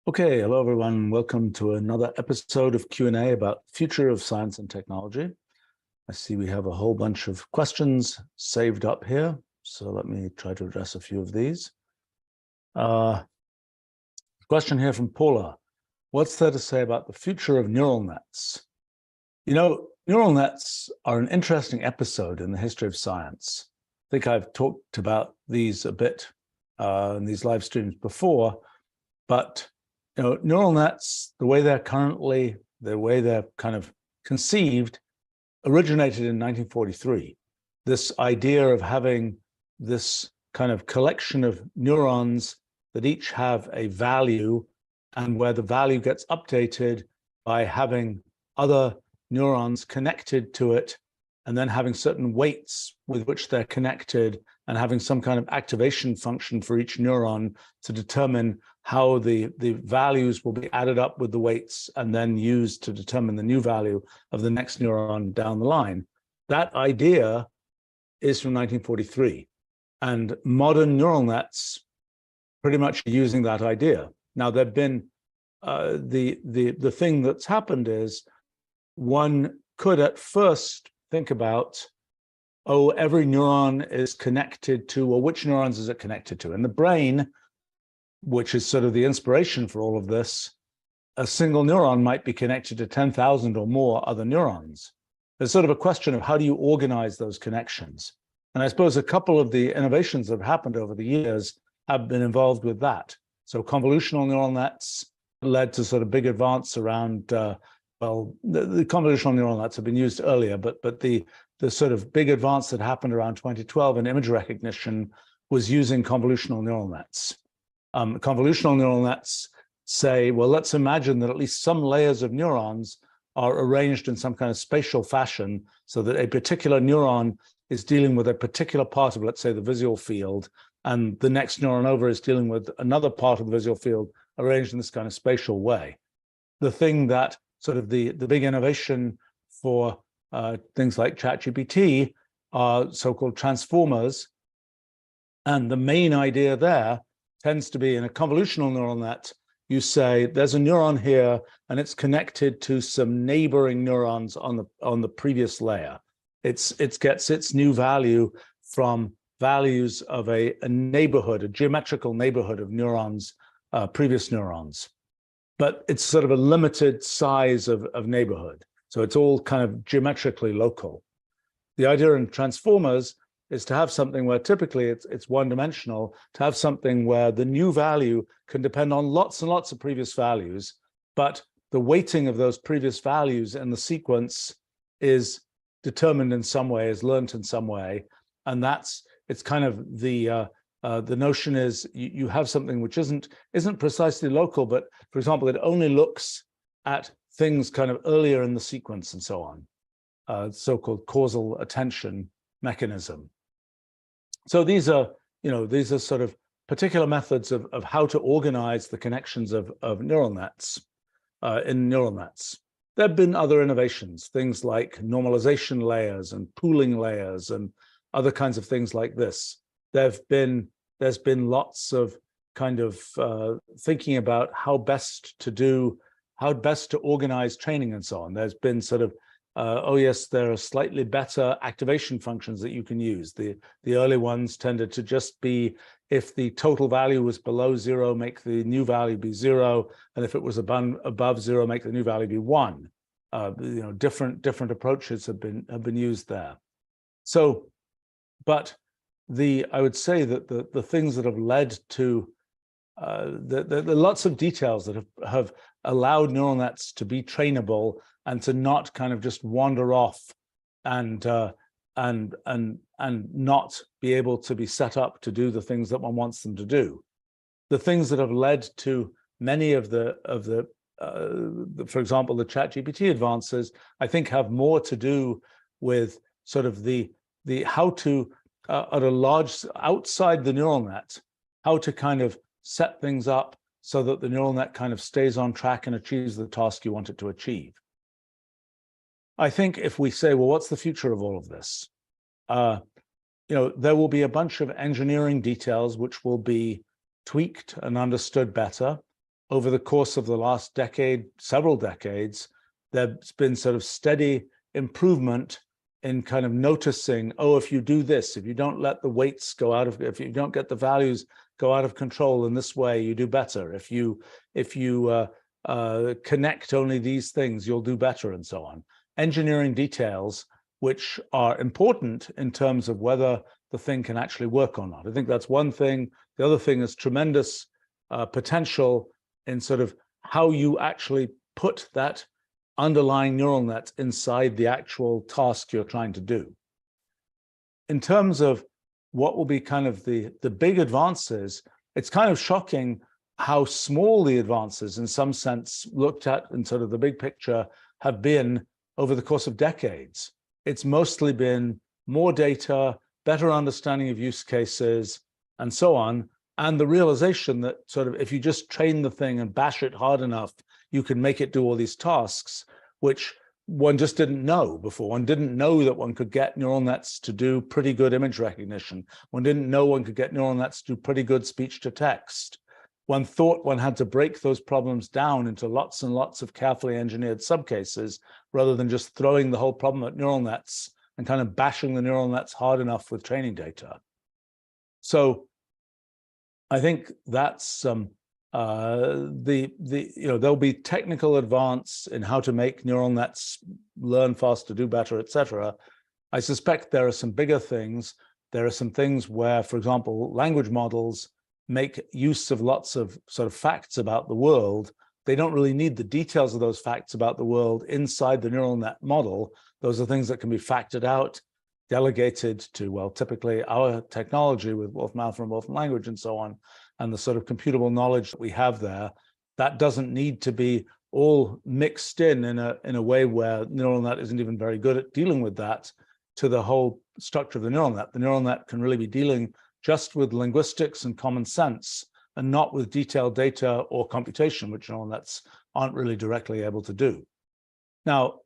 Okay, hello everyone. Welcome to another episode of Q&A about future of science and technology. I see we have a whole bunch of questions saved up here, so let me try to address a few of these. Question here from Paula. What's there to say about the future of neural nets? You know, neural nets are an interesting episode in the history of science. I think I've talked about these a bit in these live streams before, but neural nets, the way they're kind of conceived, originated in 1943. This idea of having this kind of collection of neurons that each have a value, and where the value gets updated by having other neurons connected to it, and then having certain weights with which they're connected, and having some kind of activation function for each neuron to determine how the values will be added up with the weights and then used to determine the new value of the next neuron down the line. That idea is from 1943, and modern neural nets pretty much using that idea. Now, there've been the thing that's happened is one could at first think about, oh, every neuron is connected to, or which neurons is it connected to? In the brain, which is sort of the inspiration for all of this, a single neuron might be connected to 10,000 or more other neurons. There's sort of a question of how do you organize those connections? And I suppose a couple of the innovations that have happened over the years have been involved with that. So convolutional neural nets led to sort of big advance around, well, the convolutional neural nets have been used earlier, but the sort of big advance that happened around 2012 in image recognition was using convolutional neural nets. Convolutional neural nets say, well, let's imagine that at least some layers of neurons are arranged in some kind of spatial fashion so that a particular neuron is dealing with a particular part of, let's say, the visual field, and the next neuron over is dealing with another part of the visual field arranged in this kind of spatial way. The thing that sort of the big innovation for things like ChatGPT are so-called transformers. And the main idea there tends to be, in a convolutional neural net, you say there's a neuron here and it's connected to some neighboring neurons on the previous layer. It gets its new value from values of a neighborhood, a geometrical neighborhood of neurons, previous neurons. But it's sort of a limited size of neighborhood. So it's all kind of geometrically local. The idea in transformers is to have something where typically it's one-dimensional, to have something where the new value can depend on lots and lots of previous values, but the weighting of those previous values in the sequence is determined in some way, is learned in some way. And it's kind of the notion is you have something which isn't precisely local, but for example, it only looks at things kind of earlier in the sequence and so on, so-called causal attention mechanism. So these are sort of particular methods of how to organize the connections of neural nets in neural nets. There have been other innovations, things like normalization layers and pooling layers and other kinds of things like this. There's been lots of kind of thinking about how best to organize training and so on. There's been sort of oh yes, there are slightly better activation functions that you can use. The early ones tended to just be, if the total value was below 0, make the new value be 0, and if it was above 0, make the new value be 1. Different approaches have been used there. So, but I would say that the things that have led to the lots of details that have allowed neural nets to be trainable and to not kind of just wander off and not be able to be set up to do the things that one wants them to do. The things that have led to many of for example, the ChatGPT advances, I think have more to do with sort of the how to at a large outside the neural net, how to kind of set things up so that the neural net kind of stays on track and achieves the task you want it to achieve. I think if we say, well, what's the future of all of this? There will be a bunch of engineering details which will be tweaked and understood better. over the course of the last decade, several decades, there's been sort of steady improvement in kind of noticing, oh, if you do this, if you don't let the weights go out of, if you don't get the values go out of control in this way, you do better. If you connect only these things, you'll do better, and so on. Engineering details which are important in terms of whether the thing can actually work or not. I think that's one thing. The other thing is tremendous potential in sort of how you actually put that underlying neural net inside the actual task you're trying to do. In terms of what will be kind of the big advances, it's kind of shocking how small the advances, in some sense, looked at in sort of the big picture, have been over the course of decades. It's mostly been more data, better understanding of use cases, and so on, and the realization that sort of if you just train the thing and bash it hard enough, you can make it do all these tasks, which one just didn't know before. One didn't know that one could get neural nets to do pretty good image recognition. One didn't know one could get neural nets to do pretty good speech to text. One thought one had to break those problems down into lots and lots of carefully engineered subcases, rather than just throwing the whole problem at neural nets and kind of bashing the neural nets hard enough with training data. So I think that's there'll be technical advance in how to make neural nets learn faster, do better, etc. I suspect there are some bigger things. There are some things where, for example, language models make use of lots of sort of facts about the world. They don't really need the details of those facts about the world inside the neural net model. Those are things that can be factored out, delegated to, well, typically our technology with Wolfram Alpha and Wolfram Language and so on, and the sort of computable knowledge that we have there. That doesn't need to be all mixed in a way where neural net isn't even very good at dealing with that to the whole structure of the neural net. The neural net can really be dealing just with linguistics and common sense, and not with detailed data or computation, which neural nets aren't really directly able to do. Now,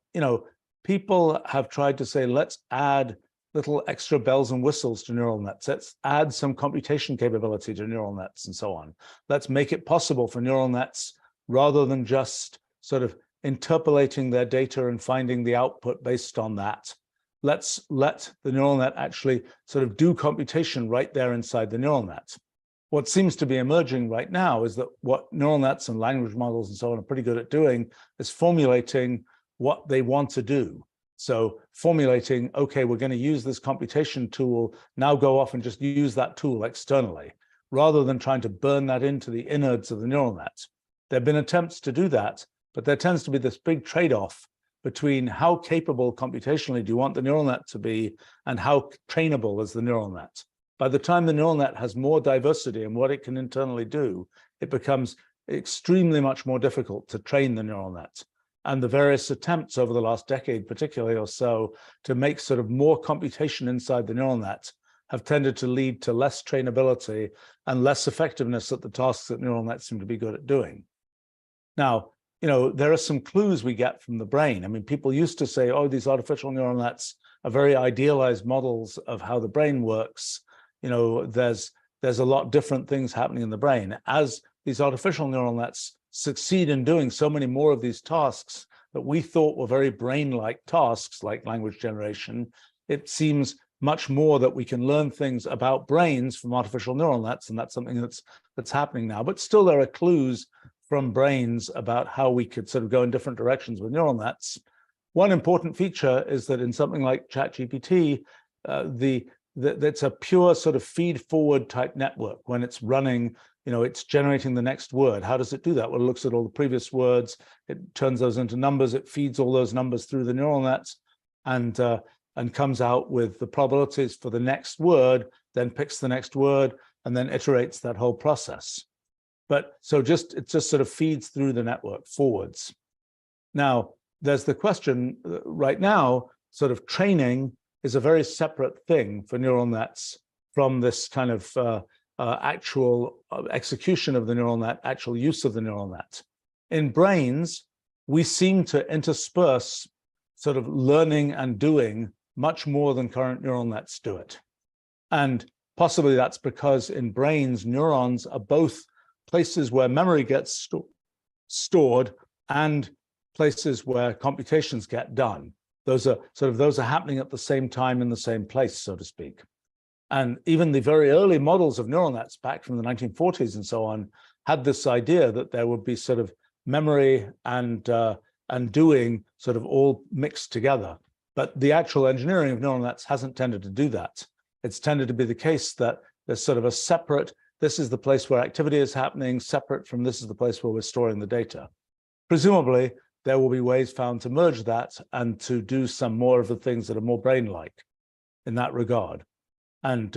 people have tried to say, let's add little extra bells and whistles to neural nets. Let's add some computation capability to neural nets and so on. Let's make it possible for neural nets, rather than just sort of interpolating their data and finding the output based on that. Let's let the neural net actually sort of do computation right there inside the neural net. What seems to be emerging right now is that what neural nets and language models and so on are pretty good at doing is formulating what they want to do. So formulating, okay, we're going to use this computation tool, now go off and just use that tool externally, rather than trying to burn that into the innards of the neural net. There have been attempts to do that, but there tends to be this big trade-off between how capable computationally do you want the neural net to be and how trainable is the neural net. By the time the neural net has more diversity in what it can internally do, it becomes extremely much more difficult to train the neural net. And the various attempts over the last decade, particularly or so, to make sort of more computation inside the neural net have tended to lead to less trainability and less effectiveness at the tasks that neural nets seem to be good at doing. Now, there are some clues we get from the brain. I mean, people used to say, oh, these artificial neural nets are very idealized models of how the brain works. There's a lot different things happening in the brain. As these artificial neural nets succeed in doing so many more of these tasks that we thought were very brain-like tasks, like language generation, it seems much more that we can learn things about brains from artificial neural nets, and that's something that's happening now. But still, there are clues from brains about how we could sort of go in different directions with neural nets. One important feature is that in something like ChatGPT, that's a pure sort of feed-forward type network. When it's running, it's generating the next word. How does it do that? Well, it looks at all the previous words, it turns those into numbers, it feeds all those numbers through the neural nets, and comes out with the probabilities for the next word, then picks the next word, and then iterates that whole process. But so it just sort of feeds through the network forwards. Now, there's the question right now, sort of training is a very separate thing for neural nets from this kind of actual execution of the neural net, actual use of the neural net. In brains, we seem to intersperse sort of learning and doing much more than current neural nets do it. And possibly that's because in brains, neurons are both places where memory gets stored and places where computations get done. Those are happening at the same time in the same place, so to speak. And even the very early models of neural nets back from the 1940s and so on had this idea that there would be sort of memory and doing sort of all mixed together. But the actual engineering of neural nets hasn't tended to do that. It's tended to be the case that there's sort of a separate, this is the place where activity is happening, separate from this is the place where we're storing the data. Presumably, there will be ways found to merge that and to do some more of the things that are more brain-like in that regard. And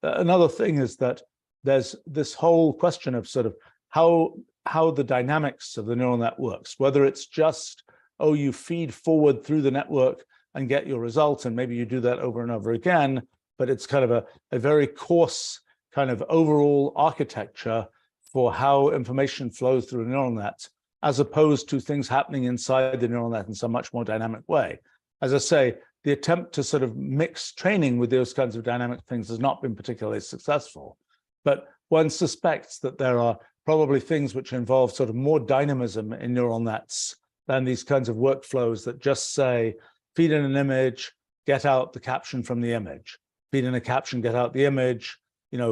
another thing is that there's this whole question of sort of how the dynamics of the neural net works, whether it's just, oh, you feed forward through the network and get your results, and maybe you do that over and over again, but it's kind of a very coarse kind of overall architecture for how information flows through a neural net, as opposed to things happening inside the neural net in some much more dynamic way. As I say, the attempt to sort of mix training with those kinds of dynamic things has not been particularly successful. But one suspects that there are probably things which involve sort of more dynamism in neural nets than these kinds of workflows that just say, feed in an image, get out the caption from the image, feed in a caption, get out the image,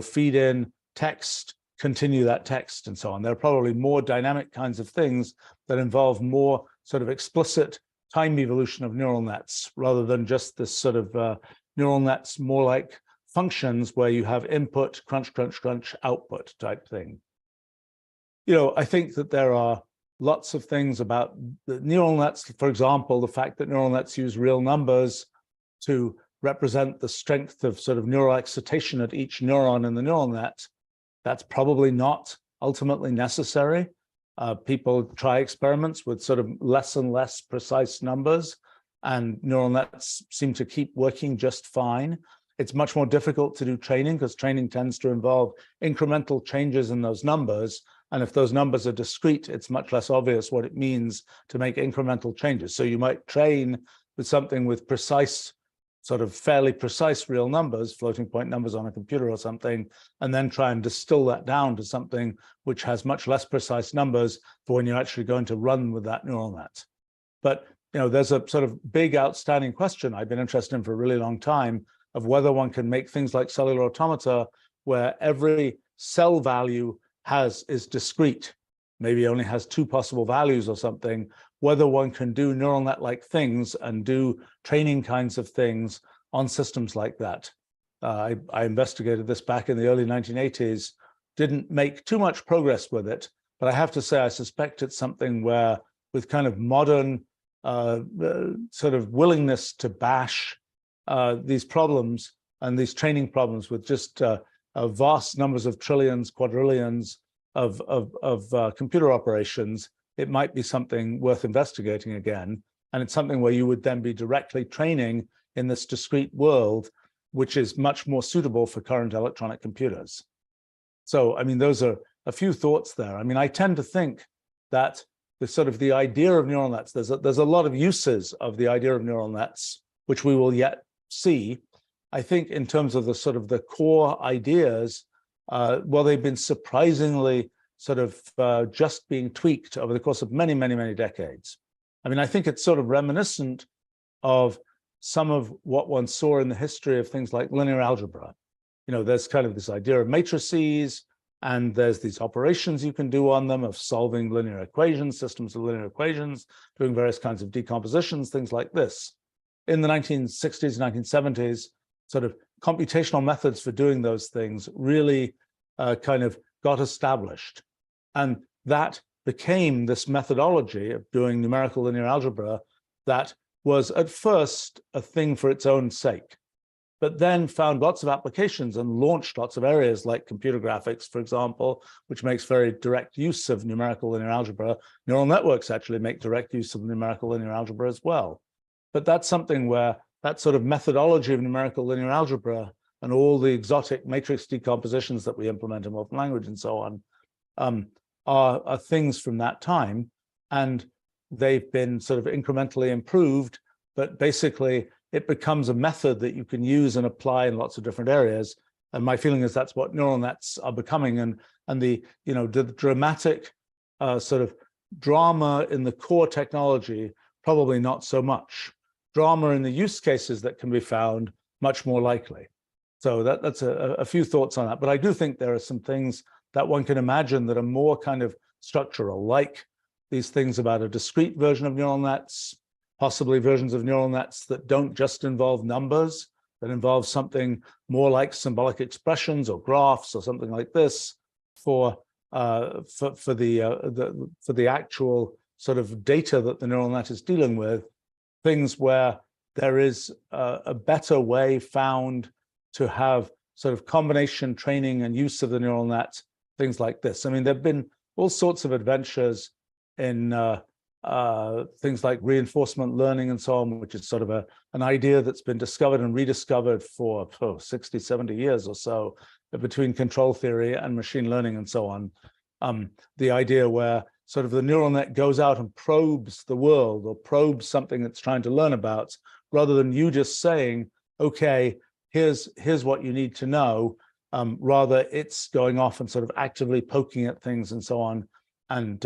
feed in text, continue that text, and so on. There are probably more dynamic kinds of things that involve more sort of explicit time evolution of neural nets, rather than just this sort of neural nets more like functions where you have input, crunch, crunch, crunch, output type thing. I think that there are lots of things about the neural nets, for example, the fact that neural nets use real numbers to represent the strength of sort of neural excitation at each neuron in the neural net. That's probably not ultimately necessary. People try experiments with sort of less and less precise numbers, and neural nets seem to keep working just fine. It's much more difficult to do training because training tends to involve incremental changes in those numbers. And if those numbers are discrete, it's much less obvious what it means to make incremental changes. So you might train with something with precise, sort of fairly precise real numbers, floating point numbers on a computer or something, and then try and distill that down to something which has much less precise numbers for when you're actually going to run with that neural net. But there's a sort of big outstanding question I've been interested in for a really long time of whether one can make things like cellular automata where every cell value is discrete, maybe only has two possible values or something, whether one can do neural net-like things and do training kinds of things on systems like that. I investigated this back in the early 1980s, didn't make too much progress with it, but I have to say I suspect it's something where, with kind of modern sort of willingness to bash these problems and these training problems with just vast numbers of trillions, quadrillions of computer operations, it might be something worth investigating again. And it's something where you would then be directly training in this discrete world, which is much more suitable for current electronic computers. So, I mean, those are a few thoughts there. I mean, I tend to think that the idea of neural nets, there's a lot of uses of the idea of neural nets, which we will yet see. I think in terms of the core ideas, well, they've been surprisingly just being tweaked over the course of many, many, many decades. I mean, I think it's sort of reminiscent of some of what one saw in the history of things like linear algebra. There's kind of this idea of matrices, and there's these operations you can do on them of solving linear equations, systems of linear equations, doing various kinds of decompositions, things like this. In the 1960s, 1970s, sort of computational methods for doing those things really kind of got established. And that became this methodology of doing numerical linear algebra that was at first a thing for its own sake, but then found lots of applications and launched lots of areas like computer graphics, for example, which makes very direct use of numerical linear algebra. Neural networks actually make direct use of numerical linear algebra as well. But that's something where that sort of methodology of numerical linear algebra and all the exotic matrix decompositions that we implement in Wolfram language and so on are things from that time. And they've been sort of incrementally improved, but basically it becomes a method that you can use and apply in lots of different areas. And my feeling is that's what neural nets are becoming. And the the dramatic sort of drama in the core technology, probably not so much. Drama in the use cases that can be found, much more likely. So that's a few thoughts on that. But I do think there are some things that one can imagine that are more kind of structural, like these things about a discrete version of neural nets, possibly versions of neural nets that don't just involve numbers, that involve something more like symbolic expressions or graphs or something like this for the actual sort of data that the neural net is dealing with, things where there is a better way found to have sort of combination training and use of the neural net, things like this. I mean, there have been all sorts of adventures in things like reinforcement learning and so on, which is sort of an idea that's been discovered and rediscovered for 60, 70 years or so between control theory and machine learning and so on. The idea where sort of the neural net goes out and probes the world or probes something it's trying to learn about, rather than you just saying, okay, here's what you need to know. Rather, it's going off and sort of actively poking at things and so on, and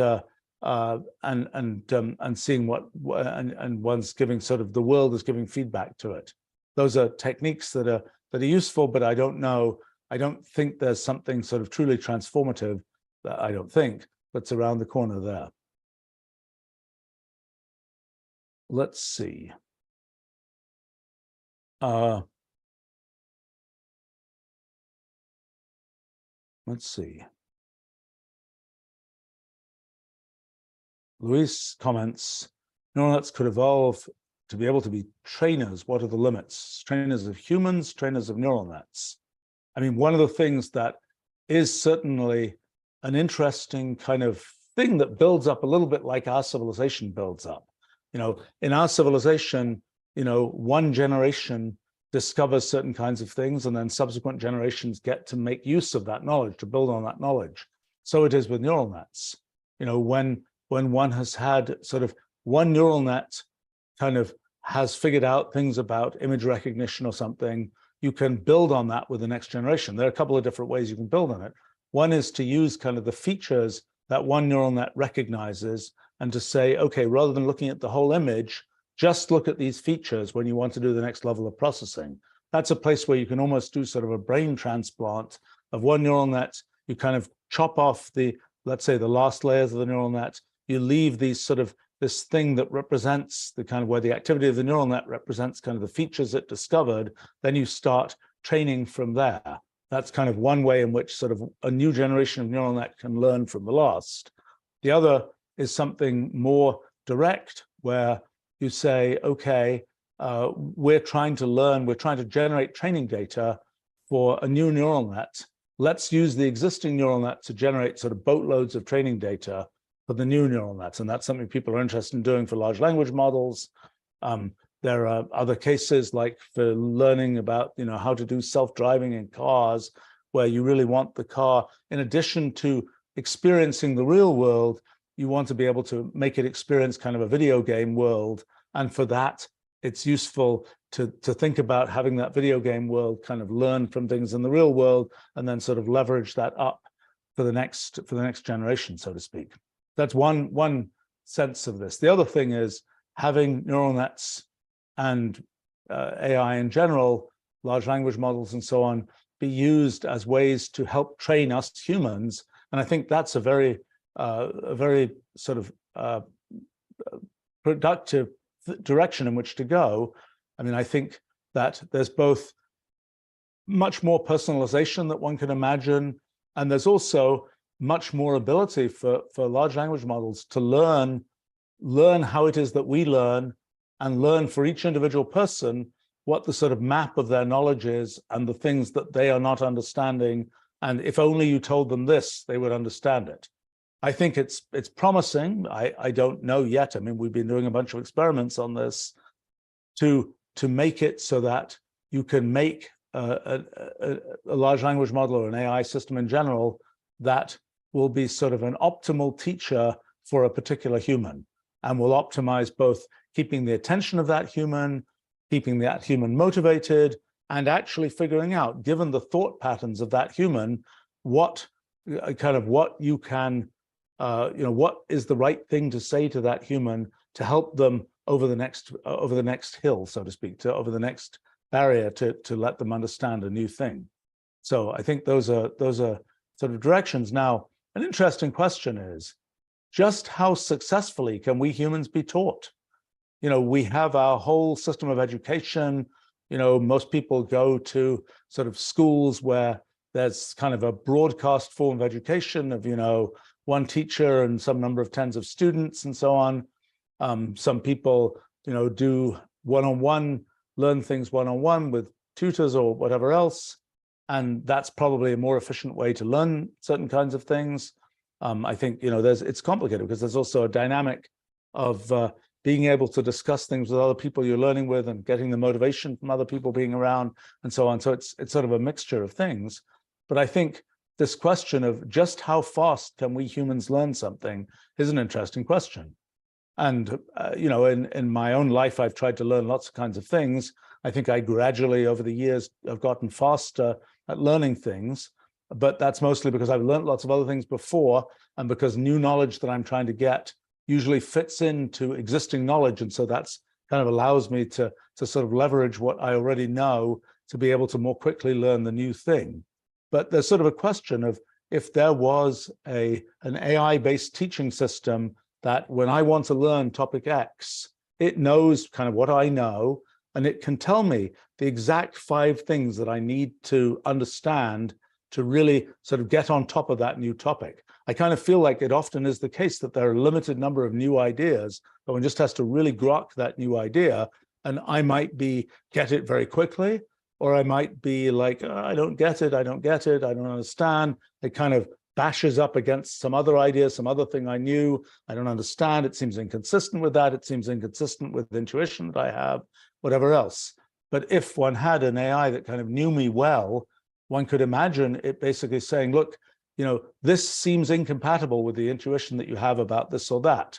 seeing what and one's giving sort of the world is giving feedback to it. Those are techniques that are useful, but I don't know. I don't think there's something sort of truly transformative that I don't think that's around the corner there. Let's see. Let's see. Luis comments, neural nets could evolve to be able to be trainers. What are the limits? Trainers of humans, trainers of neural nets. I mean, one of the things that is certainly an interesting kind of thing that builds up a little bit like our civilization builds up. You know, in our civilization, you know, one generation discovers certain kinds of things, and then subsequent generations get to make use of that knowledge, to build on that knowledge. So it is with neural nets. You know, when one has had sort of one neural net kind of has figured out things about image recognition or something, you can build on that with the next generation. There are a couple of different ways you can build on it. One is to use kind of the features that one neural net recognizes and to say, okay, rather than looking at the whole image, just look at these features when you want to do the next level of processing. That's a place where you can almost do sort of a brain transplant of one neural net. You kind of chop off the, let's say, the last layers of the neural net. You leave these sort of this thing that represents the kind of where the activity of the neural net represents kind of the features it discovered. Then you start training from there. That's kind of one way in which sort of a new generation of neural net can learn from the last. The other is something more direct, where you say, okay, we're trying to learn, we're trying to generate training data for a new neural net. Let's use the existing neural net to generate sort of boatloads of training data for the new neural nets. And that's something people are interested in doing for large language models. There are other cases like for learning about, you know, how to do self-driving in cars, where you really want the car, in addition to experiencing the real world, you want to be able to make it experience kind of a video game world. And for that, it's useful to think about having that video game world kind of learn from things in the real world and then sort of leverage that up for the next generation, so to speak. That's one sense of this. The other thing is having neural nets and AI in general, large language models and so on, be used as ways to help train us humans. And I think that's a very sort of productive direction in which to go. I mean, I think that there's both much more personalization that one can imagine, and there's also much more ability for large language models to learn how it is that we learn, and learn for each individual person what the sort of map of their knowledge is and the things that they are not understanding. And if only you told them this, they would understand it. I think it's promising. I don't know yet. I mean, we've been doing a bunch of experiments on this to make it so that you can make a large language model or an AI system in general that will be sort of an optimal teacher for a particular human, and will optimize both keeping the attention of that human, keeping that human motivated, and actually figuring out, given the thought patterns of that human, what you can what is the right thing to say to that human to help them over the next hill, so to speak, over the next barrier to let them understand a new thing. So I think those are sort of directions. Now, an interesting question is just how successfully can we humans be taught? We have our whole system of education. Most people go to sort of schools where there's kind of a broadcast form of education of, one teacher and some number of tens of students and so on. Some people, do one-on-one, learn things one-on-one with tutors or whatever else. And that's probably a more efficient way to learn certain kinds of things. I think, it's complicated because there's also a dynamic of being able to discuss things with other people you're learning with and getting the motivation from other people being around and so on. So it's sort of a mixture of things. But I think this question of just how fast can we humans learn something is an interesting question. And, in my own life, I've tried to learn lots of kinds of things. I think I gradually over the years have gotten faster at learning things, but that's mostly because I've learned lots of other things before and because new knowledge that I'm trying to get usually fits into existing knowledge. And so that's kind of allows me to sort of leverage what I already know to be able to more quickly learn the new thing. But there's sort of a question of if there was an AI-based teaching system that when I want to learn topic X, it knows kind of what I know, and it can tell me the exact 5 things that I need to understand to really sort of get on top of that new topic. I kind of feel like it often is the case that there are a limited number of new ideas, but one just has to really grok that new idea, and I might get it very quickly, or I might be like, oh, I don't get it, I don't understand. It kind of bashes up against some other idea, some other thing I knew, I don't understand. It seems inconsistent with that. It seems inconsistent with the intuition that I have, whatever else. But if one had an AI that kind of knew me well, one could imagine it basically saying, look, this seems incompatible with the intuition that you have about this or that,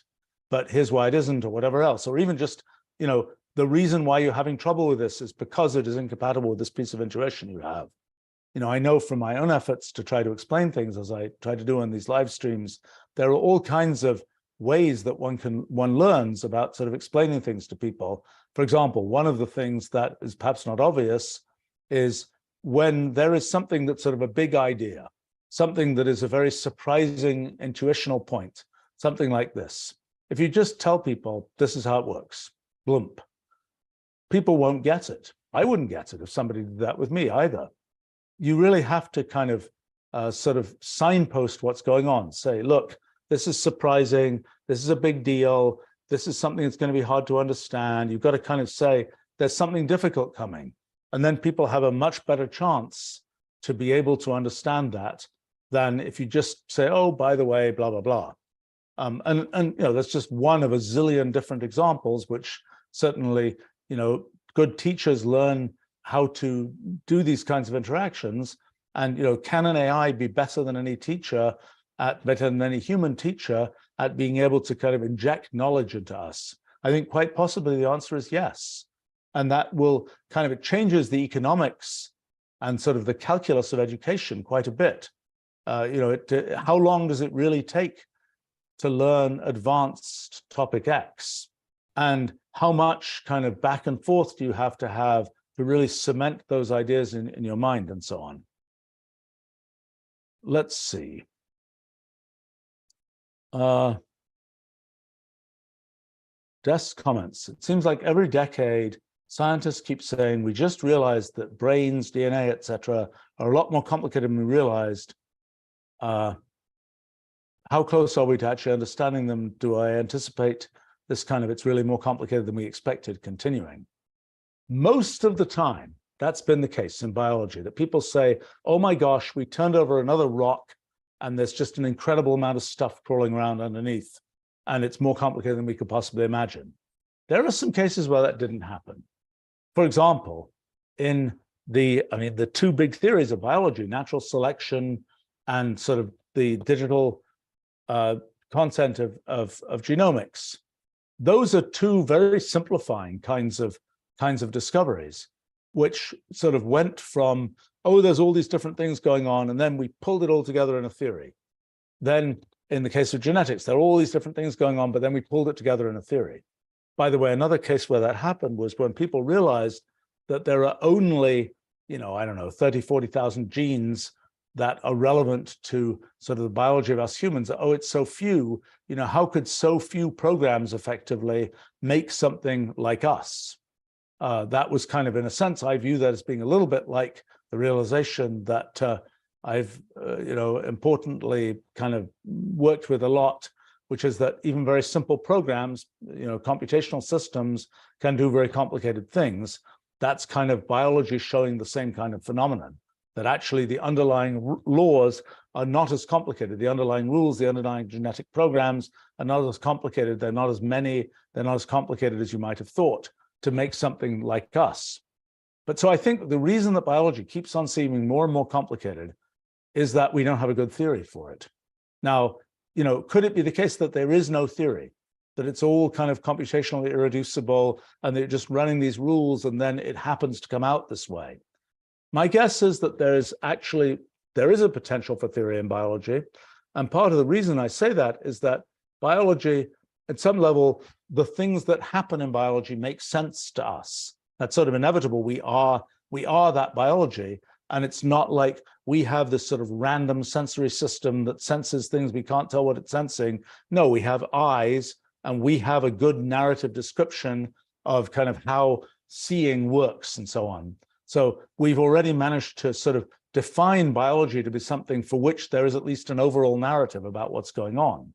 but here's why it isn't, or whatever else. Or even just, the reason why you're having trouble with this is because it is incompatible with this piece of intuition you have. I know from my own efforts to try to explain things, as I try to do on these live streams, there are all kinds of ways that one learns about sort of explaining things to people. For example, one of the things that is perhaps not obvious is when there is something that's sort of a big idea, something that is a very surprising intuitional point, something like this. If you just tell people, this is how it works, bloomp, people won't get it. I wouldn't get it if somebody did that with me either. You really have to kind of sort of signpost what's going on. Say, look, this is surprising. This is a big deal. This is something that's going to be hard to understand. You've got to kind of say, there's something difficult coming. And then people have a much better chance to be able to understand that than if you just say, oh, by the way, blah, blah, blah. And that's just one of a zillion different examples, which certainly, good teachers learn how to do these kinds of interactions. And, can an AI be better than any teacher, better than any human teacher at being able to kind of inject knowledge into us? I think quite possibly the answer is yes. And that will it changes the economics and sort of the calculus of education quite a bit. How long does it really take to learn advanced topic X? And how much kind of back and forth do you have to really cement those ideas in your mind and so on? Let's see. Des comments, it seems like every decade, scientists keep saying, we just realized that brains, DNA, etc., are a lot more complicated than we realized. How close are we to actually understanding them? Do I anticipate this it's really more complicated than we expected continuing? Most of the time, that's been the case in biology, that people say, oh my gosh, we turned over another rock and there's just an incredible amount of stuff crawling around underneath, and it's more complicated than we could possibly imagine. There are some cases where that didn't happen. For example, in the 2 big theories of biology, natural selection and sort of the digital content of genomics, those are 2 very simplifying kinds of discoveries, which sort of went from, oh, there's all these different things going on, and then we pulled it all together in a theory. Then in the case of genetics, there are all these different things going on, but then we pulled it together in a theory. By the way, another case where that happened was when people realized that there are only, I don't know, 30, 40,000 genes that are relevant to sort of the biology of us humans. Oh, it's so few, how could so few programs effectively make something like us? That was kind of, in a sense, I view that as being a little bit like the realization that I've, importantly kind of worked with a lot, which is that even very simple programs, computational systems can do very complicated things. That's kind of biology showing the same kind of phenomenon, that actually the underlying laws are not as complicated. The underlying rules, the underlying genetic programs are not as complicated. They're not as many, they're not as complicated as you might have thought to make something like us. But so I think the reason that biology keeps on seeming more and more complicated is that we don't have a good theory for it. Now, could it be the case that there is no theory, that it's all kind of computationally irreducible and they're just running these rules and then it happens to come out this way? My guess is that there is a potential for theory in biology. And part of the reason I say that is that biology, at some level, the things that happen in biology make sense to us. That's sort of inevitable. We are that biology. And it's not like we have this sort of random sensory system that senses things we can't tell what it's sensing. No, we have eyes and we have a good narrative description of kind of how seeing works and so on. So we've already managed to sort of define biology to be something for which there is at least an overall narrative about what's going on.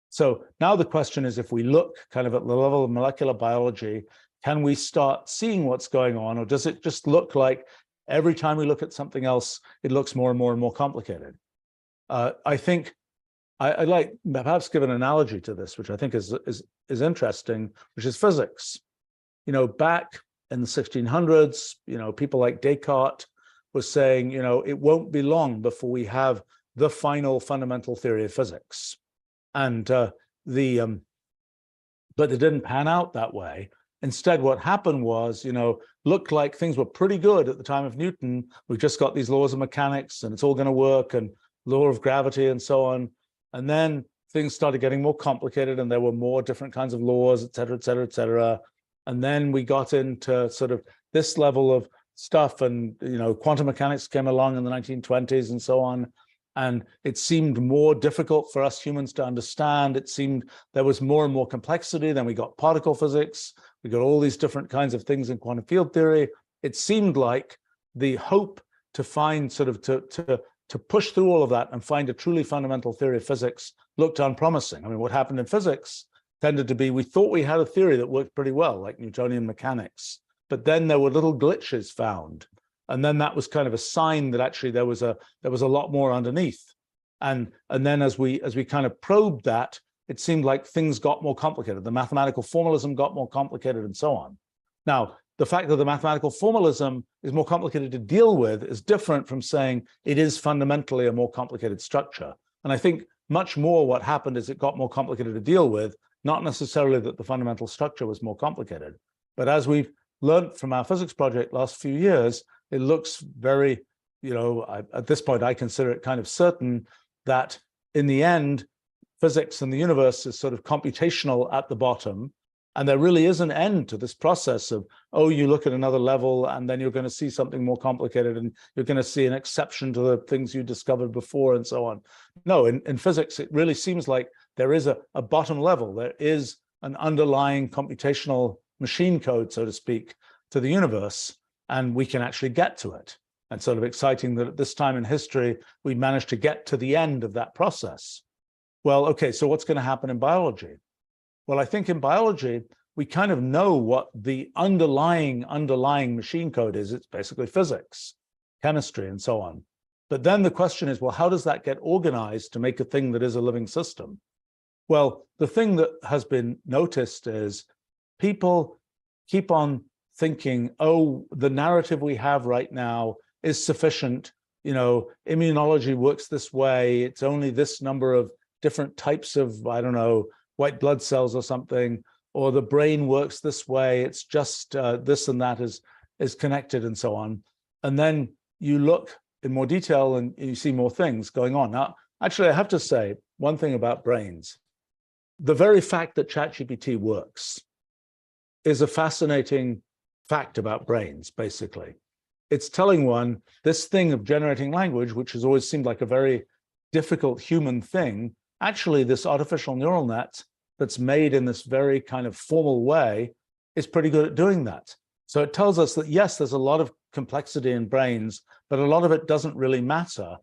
So now the question is, if we look kind of at the level of molecular biology, can we start seeing what's going on, or does it just look like every time we look at something else, it looks more and more and more complicated? I think I'd like perhaps give an analogy to this, which I think is interesting, which is physics. Back in the 1600s, people like Descartes was saying, it won't be long before we have the final fundamental theory of physics. And but it didn't pan out that way. Instead, what happened was, looked like things were pretty good at the time of Newton. We've just got these laws of mechanics and it's all going to work, and law of gravity and so on. And then things started getting more complicated and there were more different kinds of laws, et cetera, et cetera, et cetera. And then we got into sort of this level of stuff, and quantum mechanics came along in the 1920s and so on. And it seemed more difficult for us humans to understand. It seemed there was more and more complexity. Then we got particle physics. We got all these different kinds of things in quantum field theory. It seemed like the hope to find sort of to push through all of that and find a truly fundamental theory of physics looked unpromising. I mean, what happened in physics tended to be, we thought we had a theory that worked pretty well, like Newtonian mechanics, but then there were little glitches found. And then that was kind of a sign that actually there was a lot more underneath. And then as we kind of probed that, it seemed like things got more complicated. The mathematical formalism got more complicated and so on. Now, the fact that the mathematical formalism is more complicated to deal with is different from saying it is fundamentally a more complicated structure. And I think much more what happened is it got more complicated to deal with, not necessarily that the fundamental structure was more complicated. But as we've learned from our physics project last few years, it looks very, at this point, I consider it kind of certain that in the end, physics and the universe is sort of computational at the bottom. And there really is an end to this process of, oh, you look at another level and then you're going to see something more complicated and you're going to see an exception to the things you discovered before and so on. No, in physics, it really seems like there is a bottom level. There is an underlying computational machine code, so to speak, to the universe, and we can actually get to it. And sort of exciting that at this time in history, we managed to get to the end of that process. Well, okay, so what's going to happen in biology? Well, I think in biology, we kind of know what the underlying machine code is. It's basically physics, chemistry, and so on. But then the question is, well, how does that get organized to make a thing that is a living system? Well, the thing that has been noticed is people keep on thinking, oh, the narrative we have right now is sufficient. Immunology works this way. It's only this number of different types of, I don't know, white blood cells or something, or the brain works this way. It's just this and that is connected and so on. And then you look in more detail and you see more things going on. Now, actually, I have to say, one thing about brains. The very fact that ChatGPT works is a fascinating fact about brains, basically. It's telling one this thing of generating language, which has always seemed like a very difficult human thing, actually this artificial neural net that's made in this very kind of formal way is pretty good at doing that. So it tells us that, yes, there's a lot of complexity in brains, but a lot of it doesn't really matter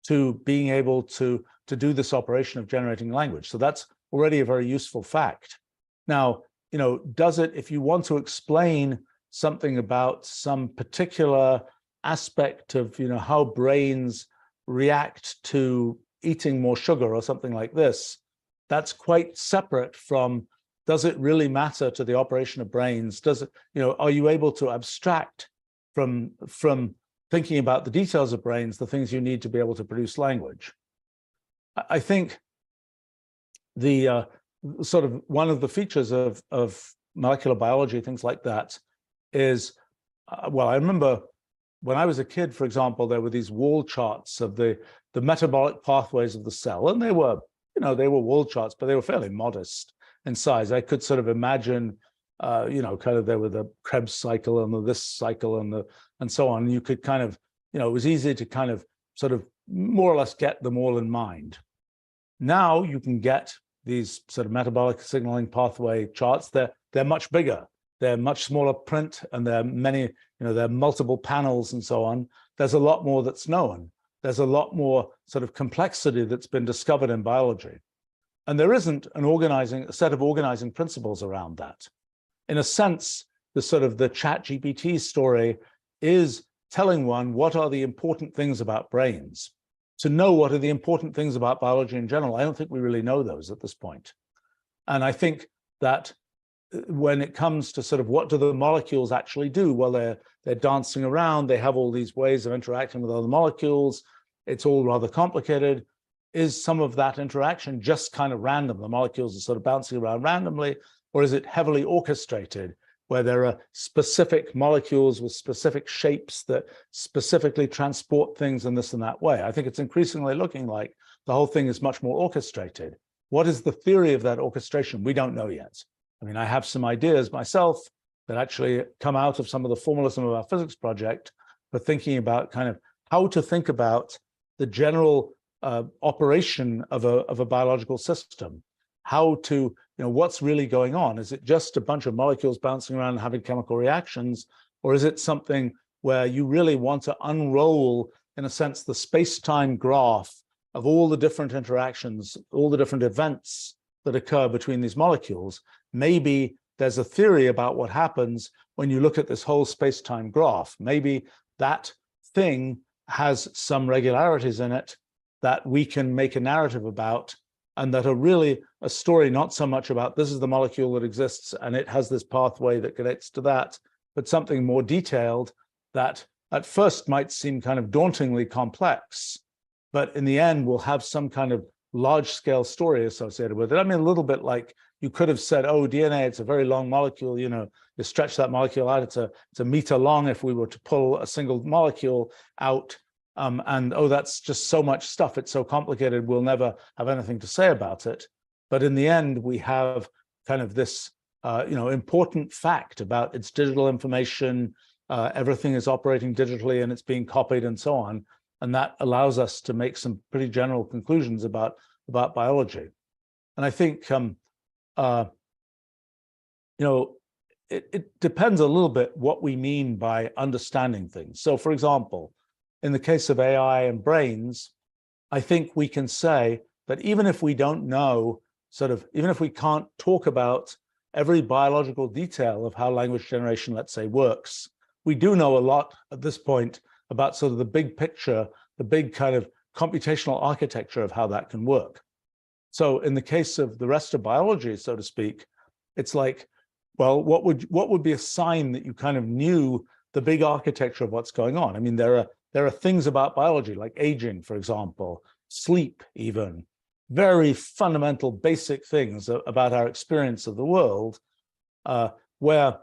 to being able to do this operation of generating language. So that's already a very useful fact. Now, does it, if you want to explain something about some particular aspect of, how brains react to eating more sugar or something like this, that's quite separate from, does it really matter to the operation of brains? Does it, are you able to abstract from thinking about the details of brains, the things you need to be able to produce language? I think the sort of one of the features of molecular biology, things like that, is, well, I remember when I was a kid, for example, there were these wall charts of the metabolic pathways of the cell, and they were, they were wall charts, but they were fairly modest in size. I could sort of imagine, kind of there were the Krebs cycle and the this cycle and so on. You could kind of, it was easy to kind of sort of more or less get them all in mind. Now you can get these sort of metabolic signaling pathway charts. They're much bigger. They're much smaller print, and there are many, there are multiple panels and so on. There's a lot more that's known. There's a lot more sort of complexity that's been discovered in biology. And there isn't a set of organizing principles around that. In a sense, the sort of the ChatGPT story is telling one what are the important things about brains. To know what are the important things about biology in general, I don't think we really know those at this point. And I think that when it comes to sort of what do the molecules actually do, well, they're dancing around, they have all these ways of interacting with other molecules, it's all rather complicated. Is some of that interaction just kind of random? The molecules are sort of bouncing around randomly, or is it heavily orchestrated, where there are specific molecules with specific shapes that specifically transport things in this and that way? I think it's increasingly looking like the whole thing is much more orchestrated. What is the theory of that orchestration? We don't know yet. I mean, I have some ideas myself that actually come out of some of the formalism of our physics project for thinking about kind of how to think about the general operation of a biological system. How to, what's really going on? Is it just a bunch of molecules bouncing around and having chemical reactions? Or is it something where you really want to unroll, in a sense, the space-time graph of all the different interactions, all the different events that occur between these molecules? Maybe there's a theory about what happens when you look at this whole space-time graph. Maybe that thing has some regularities in it that we can make a narrative about, and that are really a story not so much about this is the molecule that exists and it has this pathway that connects to that, but something more detailed that at first might seem kind of dauntingly complex, but in the end will have some kind of large-scale story associated with it. I mean, a little bit like you could have said, oh, DNA, it's a very long molecule, you stretch that molecule out, it's a meter long if we were to pull a single molecule out, and oh, that's just so much stuff, it's so complicated, we'll never have anything to say about it. But in the end, we have kind of this important fact about its digital information, everything is operating digitally and it's being copied and so on. And that allows us to make some pretty general conclusions about biology. And I think, it depends a little bit what we mean by understanding things. So for example, in the case of AI and brains, I think we can say that even if we don't know, even if we can't talk about every biological detail of how language generation, let's say, works, we do know a lot at this point about sort of the big picture, the big kind of computational architecture of how that can work. So in the case of the rest of biology, so to speak, it's like, well, what would be a sign that you kind of knew the big architecture of what's going on? I mean, there are things about biology like aging, for example, sleep even, very fundamental basic things about our experience of the world, where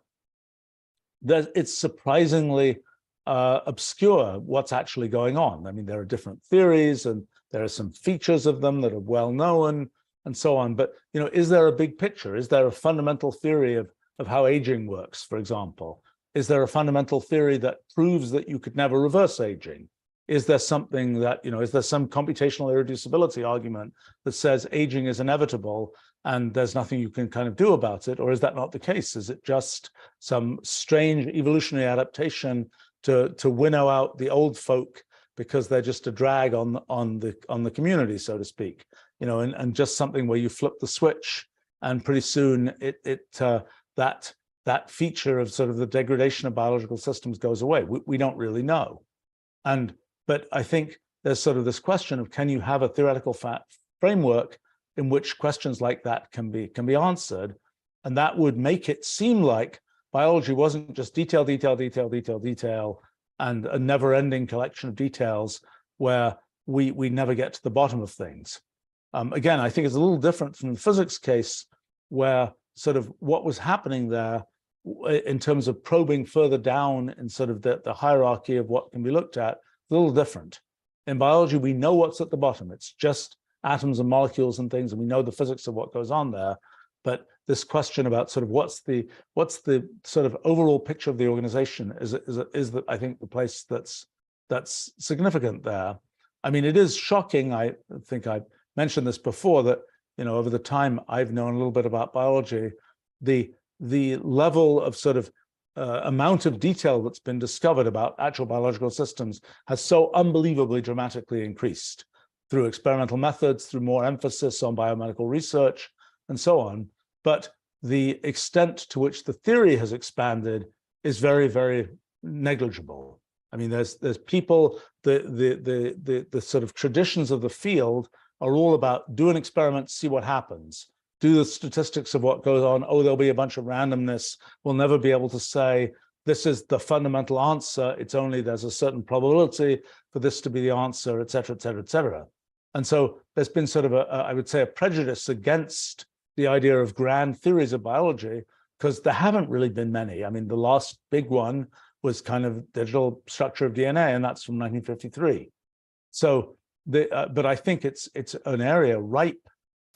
it's surprisingly obscure what's actually going on. I mean, there are different theories and There are some features of them that are well known and so on. But, is there a big picture? Is there a fundamental theory of how aging works, for example? Is there a fundamental theory that proves that you could never reverse aging? Is there something that, is there some computational irreducibility argument that says aging is inevitable and there's nothing you can kind of do about it? Or is that not the case? Is it just some strange evolutionary adaptation to winnow out the old folk because they're just a drag on the community, so to speak, and just something where you flip the switch and pretty soon that feature of sort of the degradation of biological systems goes away. We don't really know. But I think there's sort of this question of, can you have a theoretical framework in which questions like that can be answered? And that would make it seem like biology wasn't just detail, and a never-ending collection of details where we never get to the bottom of things. Again, I think it's a little different from the physics case, where sort of what was happening there in terms of probing further down in sort of the hierarchy of what can be looked at, a little different. In biology, we know what's at the bottom. It's just atoms and molecules and things, and we know the physics of what goes on there. But this question about sort of what's the sort of overall picture of the organization is I think the place that's significant there. I mean, it is shocking. I think I mentioned this before, that over the time I've known a little bit about biology, the level of sort of amount of detail that's been discovered about actual biological systems has so unbelievably dramatically increased through experimental methods, through more emphasis on biomedical research, and so on. But the extent to which the theory has expanded is very, very negligible. I mean, there's people, the sort of traditions of the field are all about do an experiment, see what happens. Do the statistics of what goes on. Oh, there'll be a bunch of randomness. We'll never be able to say this is the fundamental answer. It's only there's a certain probability for this to be the answer, et cetera, et cetera, et cetera. And so there's been sort of I would say, a prejudice against the idea of grand theories of biology, because there haven't really been many. I mean, the last big one was kind of digital structure of DNA, and that's from 1953. So, but I think it's an area ripe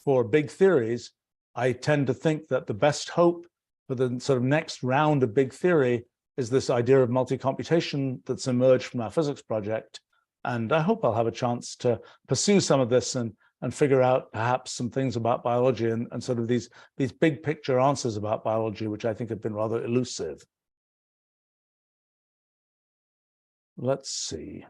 for big theories. I tend to think that the best hope for the sort of next round of big theory is this idea of multi-computation that's emerged from our physics project. And I hope I'll have a chance to pursue some of this and figure out perhaps some things about biology and sort of these big picture answers about biology, which I think have been rather elusive. Let's see.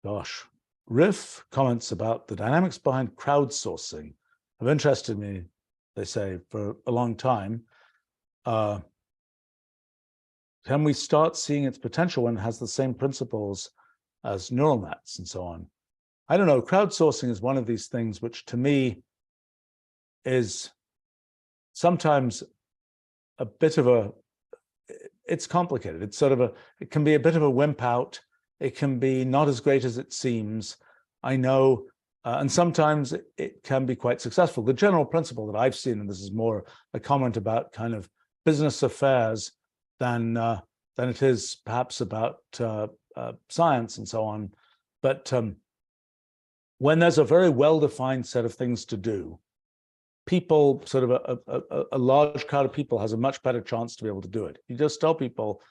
Gosh, Riff comments about the dynamics behind crowdsourcing have interested me, they say, for a long time. Can we start seeing its potential when it has the same principles as neural nets and so on? I don't know. Crowdsourcing is one of these things which, to me, is sometimes a bit of it's complicated. It's sort of it can be a bit of a wimp out. It can be not as great as it seems. I know, and sometimes it can be quite successful. The general principle that I've seen, and this is more a comment about kind of business affairs than it is perhaps about science and so on. But when there's a very well-defined set of things to do, people, sort of a large crowd of people has a much better chance to be able to do it. You just tell people,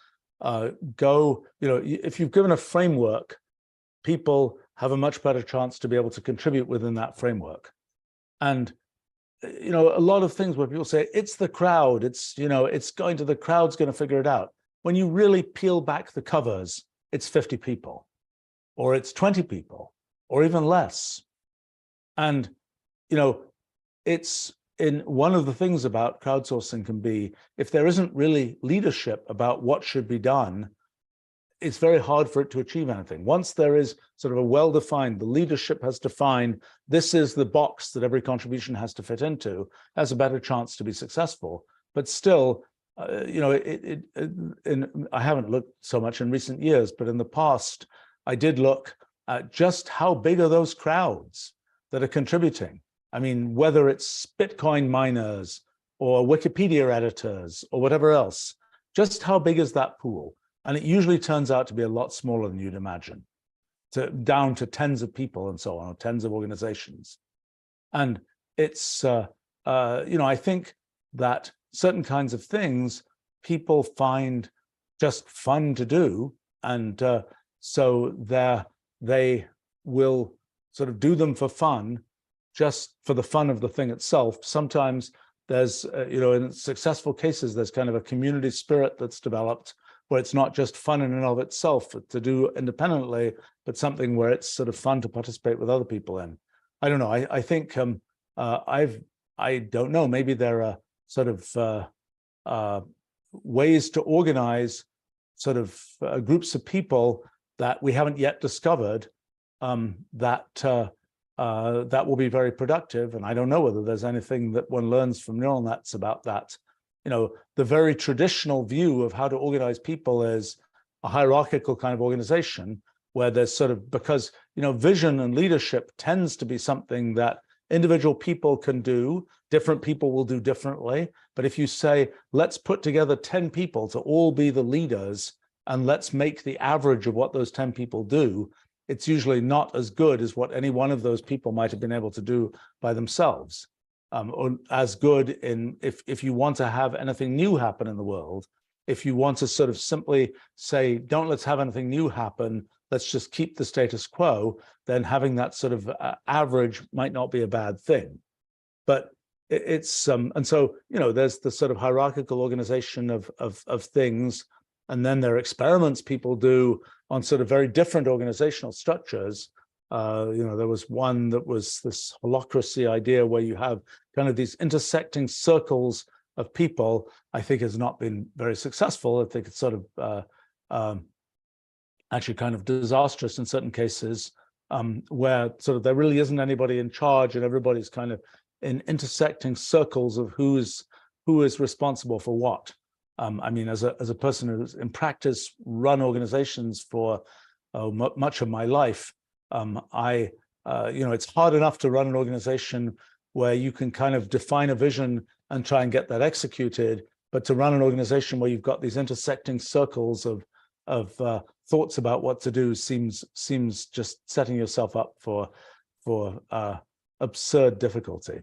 go, if you've given a framework, people have a much better chance to be able to contribute within that framework. And, a lot of things where people say, it's the crowd, the crowd's going to figure it out. When you really peel back the covers, it's 50 people, or it's 20 people, or even less. And, it's in one of the things about crowdsourcing can be, if there isn't really leadership about what should be done, it's very hard for it to achieve anything. Once there is sort of a well-defined, the leadership has defined, this is the box that every contribution has to fit into, has a better chance to be successful. But still, I haven't looked so much in recent years, but in the past, I did look at just how big are those crowds that are contributing. I mean, whether it's Bitcoin miners or Wikipedia editors or whatever else. Just how big is that pool? And it usually turns out to be a lot smaller than you'd imagine, down to tens of people and so on, or tens of organizations. And it's, I think that certain kinds of things people find just fun to do. And so they will sort of do them for fun, just for the fun of the thing itself. Sometimes there's, in successful cases, there's kind of a community spirit that's developed where it's not just fun in and of itself to do independently, but something where it's sort of fun to participate with other people in. I don't know. I think I don't know. Maybe there are sort of ways to organize sort of groups of people that we haven't yet discovered that will be very productive. And I don't know whether there's anything that one learns from neural nets about that. The very traditional view of how to organize people is a hierarchical kind of organization where there's sort of, because, vision and leadership tends to be something that individual people can do, different people will do differently. But if you say, let's put together 10 people to all be the leaders, and let's make the average of what those 10 people do, it's usually not as good as what any one of those people might have been able to do by themselves. Or as good in, if you want to have anything new happen in the world, if you want to sort of simply say, don't let's have anything new happen, let's just keep the status quo, then having that sort of average might not be a bad thing. But it's, and so, there's the sort of hierarchical organization of things. And then there are experiments people do on sort of very different organizational structures. There was one that was this holacracy idea where you have kind of these intersecting circles of people. I think has not been very successful. I think it's sort of actually kind of disastrous in certain cases, where sort of there really isn't anybody in charge and everybody's kind of in intersecting circles of who is responsible for what. I mean, as a person who's in practice run organizations for much of my life, it's hard enough to run an organization where you can kind of define a vision and try and get that executed, but to run an organization where you've got these intersecting circles of thoughts about what to do seems just setting yourself up for absurd difficulty.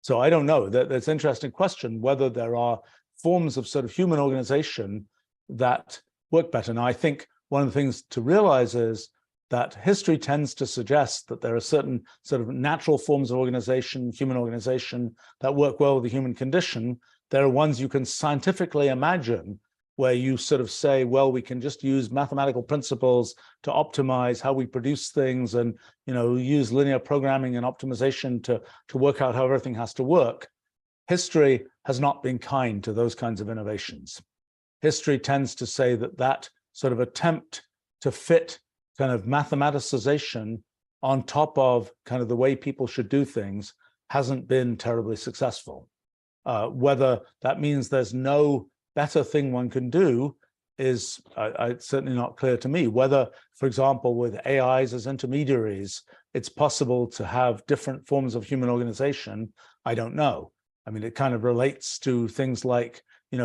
So I don't know. That's an interesting question whether there are forms of sort of human organization that work better. Now, I think one of the things to realize is that history tends to suggest that there are certain sort of natural forms of organization, human organization, that work well with the human condition. There are ones you can scientifically imagine where you sort of say, well, we can just use mathematical principles to optimize how we produce things and, use linear programming and optimization to work out how everything has to work. History has not been kind to those kinds of innovations. History tends to say that sort of attempt to fit kind of mathematicization on top of kind of the way people should do things hasn't been terribly successful. Whether that means there's no better thing one can do is certainly not clear to me. Whether, for example, with AIs as intermediaries, it's possible to have different forms of human organization, I don't know. I mean, it kind of relates to things like,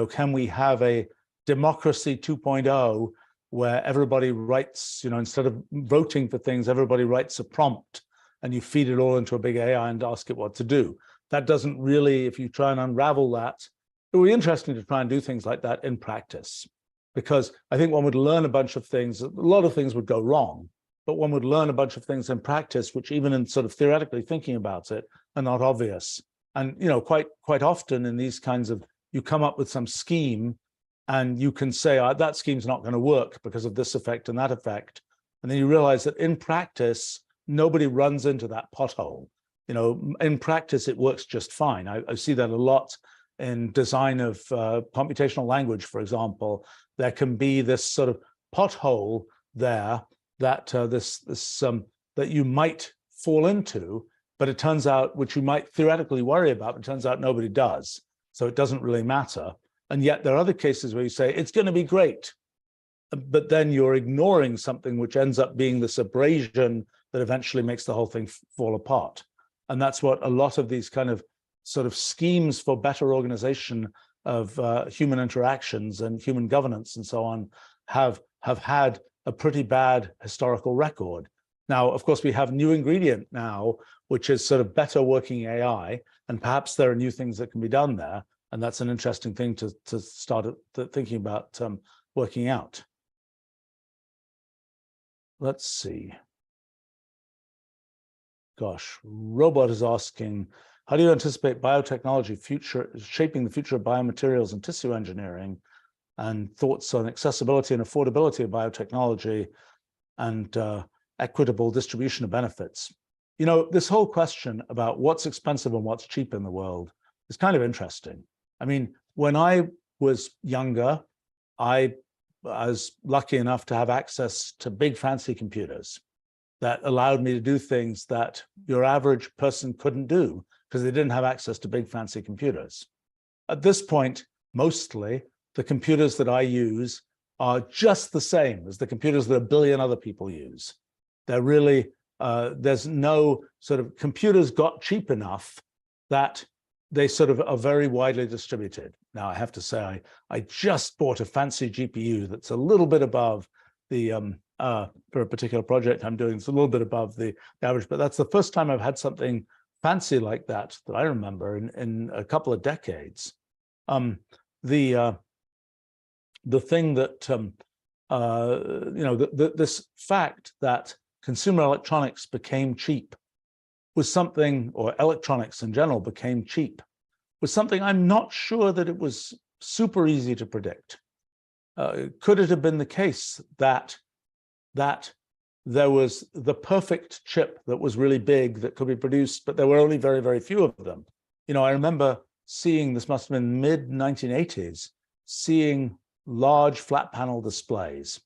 can we have a democracy 2.0 where everybody writes, instead of voting for things, everybody writes a prompt and you feed it all into a big AI and ask it what to do. That doesn't really, if you try and unravel that, it would be interesting to try and do things like that in practice, because I think one would learn a bunch of things. A lot of things would go wrong, but one would learn a bunch of things in practice, which even in sort of theoretically thinking about it are not obvious. And, quite often in these kinds of, you come up with some scheme and you can say, that scheme's not going to work because of this effect and that effect. And then you realize that in practice, nobody runs into that pothole. In practice, it works just fine. I see that a lot in design of computational language, for example. There can be this sort of pothole there that that you might fall into, but it turns out, which you might theoretically worry about, but it turns out nobody does. So it doesn't really matter. And yet there are other cases where you say, it's going to be great, but then you're ignoring something which ends up being this abrasion that eventually makes the whole thing fall apart. And that's what a lot of these kind of sort of schemes for better organization of human interactions and human governance and so on have had a pretty bad historical record. Now, of course, we have new ingredient now, which is sort of better working AI, and perhaps there are new things that can be done there. And that's an interesting thing to start thinking about working out. Let's see. Gosh, Robot is asking, how do you anticipate biotechnology shaping the future of biomaterials and tissue engineering, and thoughts on accessibility and affordability of biotechnology and equitable distribution of benefits? You know, this whole question about what's expensive and what's cheap in the world is kind of interesting. I mean, when I was younger, I was lucky enough to have access to big fancy computers that allowed me to do things that your average person couldn't do because they didn't have access to big fancy computers. At this point, mostly the computers that I use are just the same as the computers that a billion other people use. They're really, there's no sort of, computers got cheap enough that they sort of are very widely distributed. Now, I have to say, I just bought a fancy GPU that's a little bit above the, for a particular project I'm doing, it's a little bit above the average, but that's the first time I've had something fancy like that I remember in a couple of decades. The thing that, you know, this fact that consumer electronics became cheap was something, or electronics in general became cheap, was something I'm not sure that it was super easy to predict. Could it have been the case that there was the perfect chip that was really big that could be produced, but there were only very, very few of them? You know, I remember seeing, this must have been mid-1980s, seeing large flat panel displays.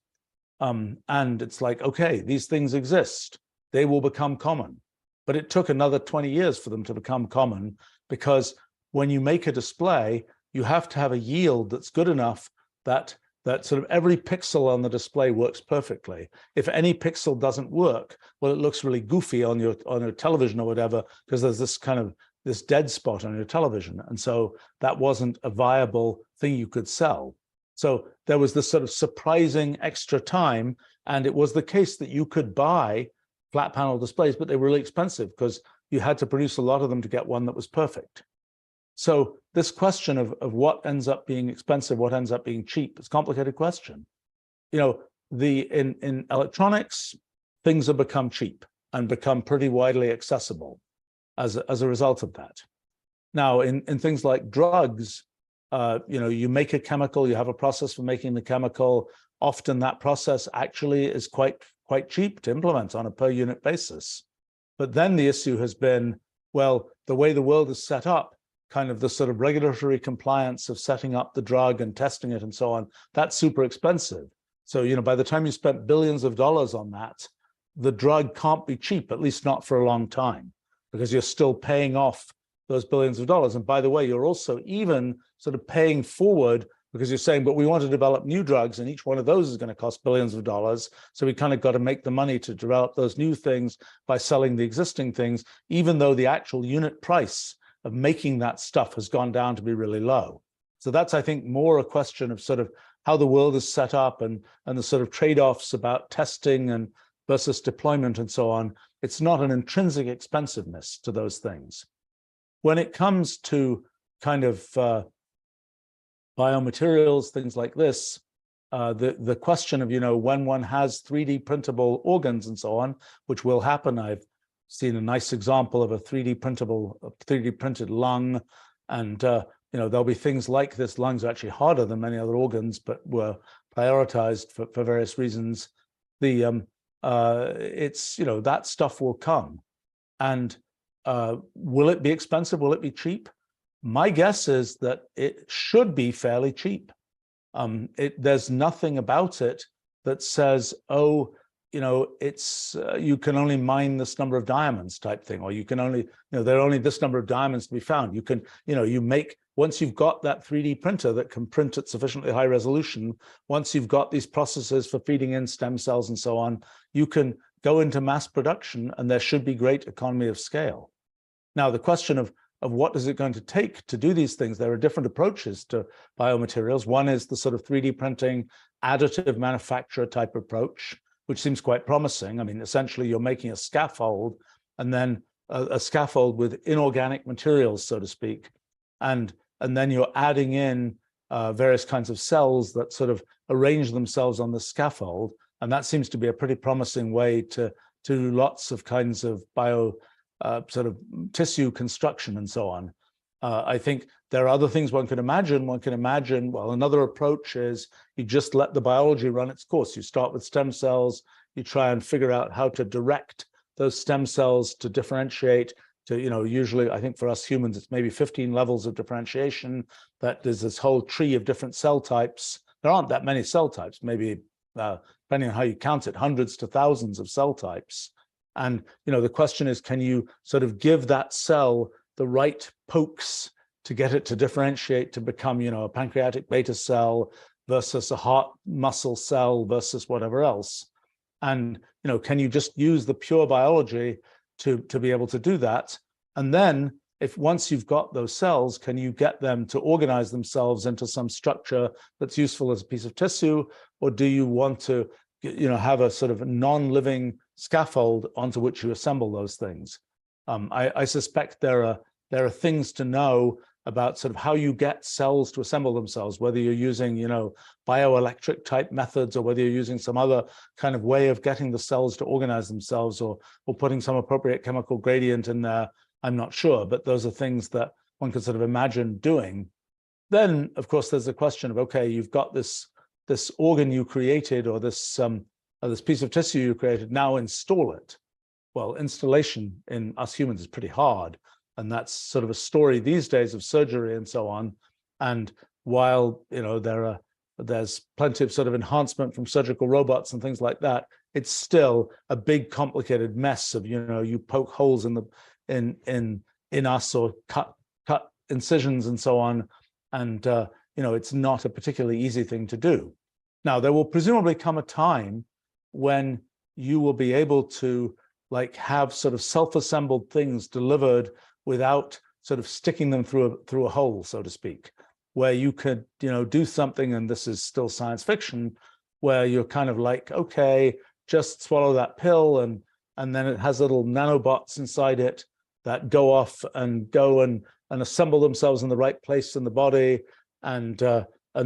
And it's like, okay, these things exist. They will become common. But it took another 20 years for them to become common, because when you make a display, you have to have a yield that's good enough that sort of every pixel on the display works perfectly. If any pixel doesn't work, well, it looks really goofy on your television or whatever, because there's this kind of this dead spot on your television. And so that wasn't a viable thing you could sell. So there was this sort of surprising extra time, and it was the case that you could buy flat panel displays, but they were really expensive because you had to produce a lot of them to get one that was perfect. So this question of what ends up being expensive, what ends up being cheap, is a complicated question. You know, in electronics, things have become cheap and become pretty widely accessible as a result of that. Now, in things like drugs, you know, you make a chemical, you have a process for making the chemical. Often that process actually is quite cheap to implement on a per unit basis. But then the issue has been, well, the way the world is set up, kind of the sort of regulatory compliance of setting up the drug and testing it and so on, that's super expensive. So, you know, by the time you spent billions of dollars on that, the drug can't be cheap, at least not for a long time, because you're still paying off those billions of dollars. And by the way, you're also even sort of paying forward, because you're saying, but we want to develop new drugs, and each one of those is going to cost billions of dollars. So we kind of got to make the money to develop those new things by selling the existing things, even though the actual unit price of making that stuff has gone down to be really low. So that's, I think, more a question of sort of how the world is set up and the sort of trade-offs about testing and versus deployment and so on. It's not an intrinsic expensiveness to those things. When it comes to kind of biomaterials, things like this, the question of, you know, when one has 3D printable organs and so on, which will happen. I've seen a nice example of a 3D printed lung, and you know, there'll be things like this. Lungs are actually harder than many other organs, but were prioritized for various reasons. It's, you know, that stuff will come, and will it be expensive? Will it be cheap? My guess is that it should be fairly cheap. There's nothing about it that says, oh, you know, it's you can only mine this number of diamonds type thing, or you can only, you know, there are only this number of diamonds to be found. You can, you know, you make, once you've got that 3D printer that can print at sufficiently high resolution, once you've got these processes for feeding in stem cells and so on, you can go into mass production, and there should be great economy of scale. Now, the question of of what is it going to take to do these things. There are different approaches to biomaterials. One is the sort of 3D printing, additive manufacturer type approach, which seems quite promising. I mean, essentially, you're making a scaffold and then a scaffold with inorganic materials, so to speak. And then you're adding in various kinds of cells that sort of arrange themselves on the scaffold. And that seems to be a pretty promising way to lots of kinds of sort of tissue construction and so on. I think there are other things one can imagine. One can imagine, well, another approach is you just let the biology run its course. You start with stem cells, you try and figure out how to direct those stem cells to differentiate to, usually I think for us humans, it's maybe 15 levels of differentiation, that there's this whole tree of different cell types. There aren't that many cell types, maybe depending on how you count it, hundreds to thousands of cell types. And, the question is, can you sort of give that cell the right pokes to get it to differentiate to become, a pancreatic beta cell versus a heart muscle cell versus whatever else? And, can you just use the pure biology to be able to do that? And then once you've got those cells, can you get them to organize themselves into some structure that's useful as a piece of tissue? Or do you want to, have a sort of non-living scaffold onto which you assemble those things? I suspect there are things to know about sort of how you get cells to assemble themselves, whether you're using, bioelectric type methods or whether you're using some other kind of way of getting the cells to organize themselves or putting some appropriate chemical gradient in there. I'm not sure, but those are things that one could sort of imagine doing. Then, of course, there's the question of, okay, you've got this organ you created or this piece of tissue you created, now install it. Well, installation in us humans is pretty hard. And that's sort of a story these days of surgery and so on. And while, there's plenty of sort of enhancement from surgical robots and things like that, it's still a big, complicated mess of, you poke holes in us or cut incisions and so on. And, it's not a particularly easy thing to do. Now, there will presumably come a time when you will be able to have sort of self-assembled things delivered without sort of sticking them through a hole, so to speak, where you could, do something, and this is still science fiction, where you're kind of okay, just swallow that pill, and then it has little nanobots inside it that go off and go and assemble themselves in the right place in the body, and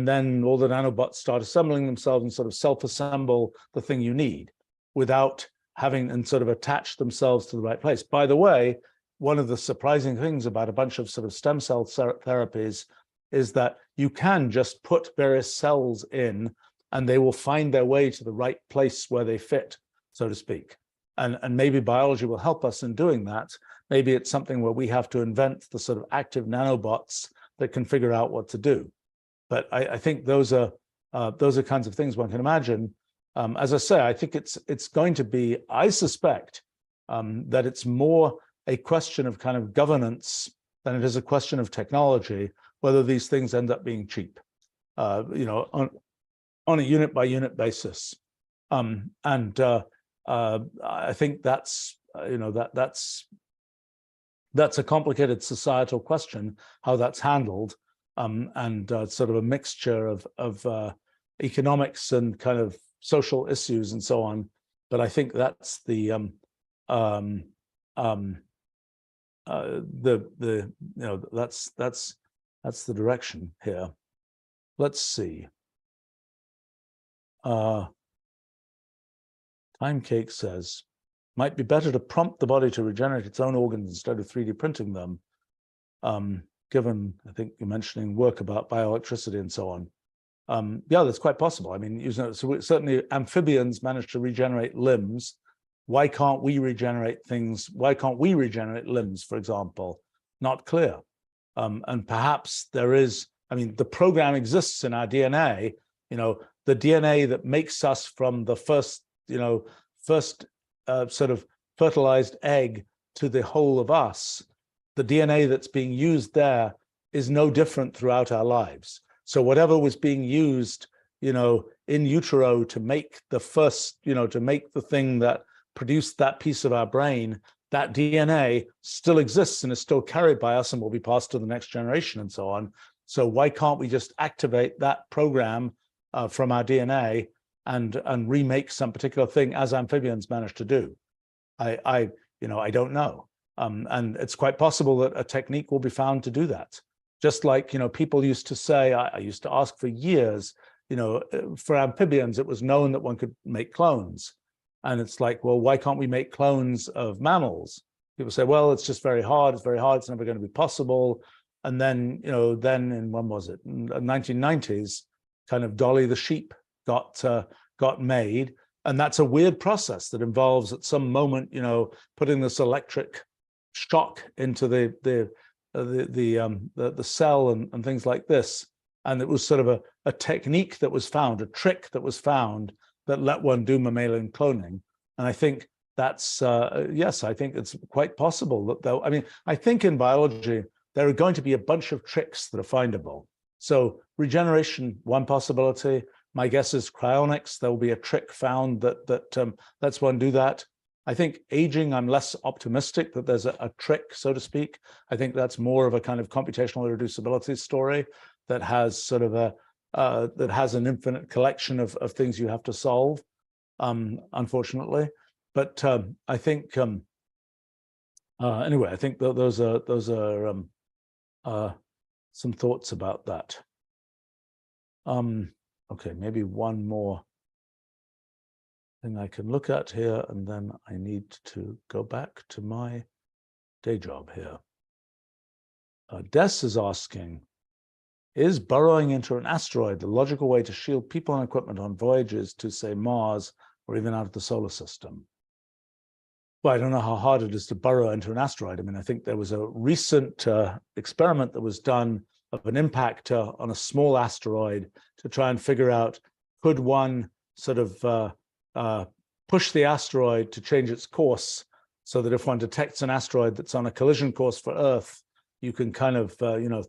then all the nanobots start assembling themselves and sort of self-assemble the thing you need without having and sort of attach themselves to the right place. By the way, one of the surprising things about a bunch of sort of stem cell therapies is that you can just put various cells in and they will find their way to the right place where they fit, so to speak. And maybe biology will help us in doing that. Maybe it's something where we have to invent the sort of active nanobots that can figure out what to do. But I think those are kinds of things one can imagine. As I say, I think it's going to be, I suspect that it's more a question of kind of governance than it is a question of technology, whether these things end up being cheap, on a unit by unit basis. I think that's, that's a complicated societal question, how that's handled, and sort of a mixture of economics and kind of social issues and so on. But I think that's that's the direction here. Let's see. Timecake says, might be better to prompt the body to regenerate its own organs instead of 3D printing them, given, I think you're mentioning work about bioelectricity and so on. Yeah, that's quite possible. I mean, so certainly amphibians manage to regenerate limbs. Why can't we regenerate things? Why can't we regenerate limbs, for example? Not clear. And perhaps there is, I mean, the program exists in our DNA, the DNA that makes us from the first sort of fertilized egg to the whole of us. The DNA that's being used there is no different throughout our lives. So whatever was being used, in utero to make the first, to make the thing that produced that piece of our brain, that DNA still exists and is still carried by us and will be passed to the next generation and so on. So why can't we just activate that program from our DNA and remake some particular thing, as amphibians managed to do? I don't know. And it's quite possible that a technique will be found to do that. Just like, people used to say, I used to ask for years, for amphibians, it was known that one could make clones. And it's like, well, why can't we make clones of mammals? People say, well, it's just very hard. It's very hard. It's never going to be possible. And then, then in, when was it? In the 1990s, kind of Dolly the sheep got made. And that's a weird process that involves at some moment, putting this electric shock into the cell and things like this. And it was sort of a technique that was found, a trick that was found that let one do mammalian cloning. And I think that's, yes, I think it's quite possible that though, I think in biology, there are going to be a bunch of tricks that are findable. So regeneration, one possibility. My guess is cryonics, there will be a trick found that lets one do that. I think aging, I'm less optimistic that there's a trick, so to speak. I think that's more of a kind of computational irreducibility story that has sort of that has an infinite collection of things you have to solve, unfortunately. But I think anyway, I think those are some thoughts about that. Okay, maybe one more thing I can look at here, and then I need to go back to my day job here. Des is asking, is burrowing into an asteroid the logical way to shield people and equipment on voyages to, say, Mars or even out of the solar system? Well, I don't know how hard it is to burrow into an asteroid. I think there was a recent experiment that was done of an impactor on a small asteroid to try and figure out, could one sort of push the asteroid to change its course so that if one detects an asteroid that's on a collision course for Earth, you can kind of,